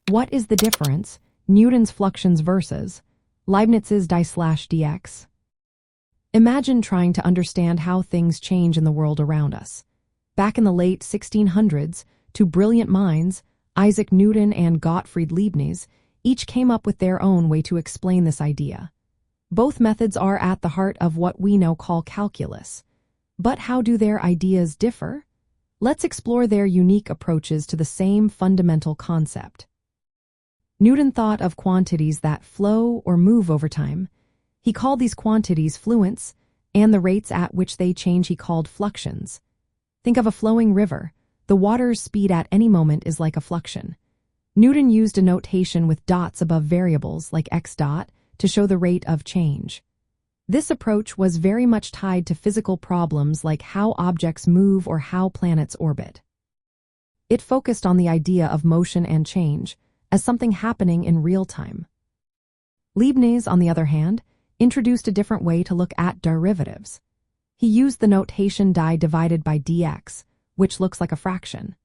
What is the difference? Newton's fluxions versus Leibniz's d/dx. Imagine trying to understand how things change in the world around us. Back in the late 1600s, two brilliant minds, Isaac Newton and Gottfried Leibniz, each came up with their own way to explain this idea. Both methods are at the heart of what we now call calculus. But how do their ideas differ? Let's explore their unique approaches to the same fundamental concept. Newton thought of quantities that flow or move over time. He called these quantities fluents, and the rates at which they change he called fluxions. Think of a flowing river. The water's speed at any moment is like a fluxion. Newton used a notation with dots above variables like x dot to show the rate of change. This approach was very much tied to physical problems like how objects move or how planets orbit. It focused on the idea of motion and change as something happening in real time. Leibniz, on the other hand, introduced a different way to look at derivatives. He used the notation d divided by dx, which looks like a fraction.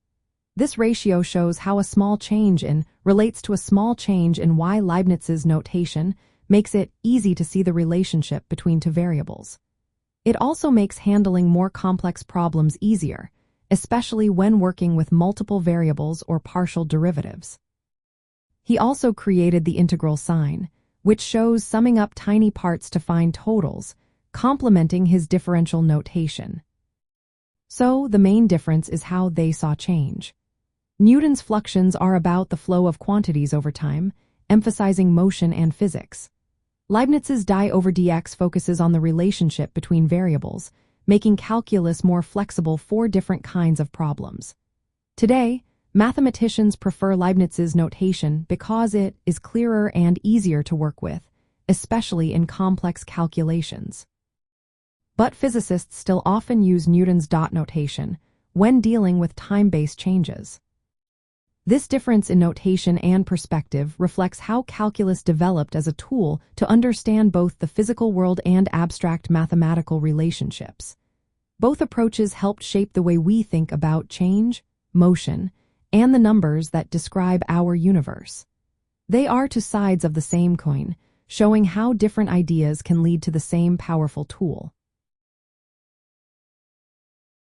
This ratio shows how a small change in relates to a small change in y. Leibniz's notation makes it easy to see the relationship between two variables. It also makes handling more complex problems easier, especially when working with multiple variables or partial derivatives. He also created the integral sign, which shows summing up tiny parts to find totals, complementing his differential notation. So, the main difference is how they saw change. Newton's fluxions are about the flow of quantities over time, emphasizing motion and physics. Leibniz's d/dx focuses on the relationship between variables, making calculus more flexible for different kinds of problems. Today, mathematicians prefer Leibniz's notation because it is clearer and easier to work with, especially in complex calculations. But physicists still often use Newton's dot notation when dealing with time-based changes. This difference in notation and perspective reflects how calculus developed as a tool to understand both the physical world and abstract mathematical relationships. Both approaches helped shape the way we think about change, motion, and the numbers that describe our universe. They are two sides of the same coin, showing how different ideas can lead to the same powerful tool.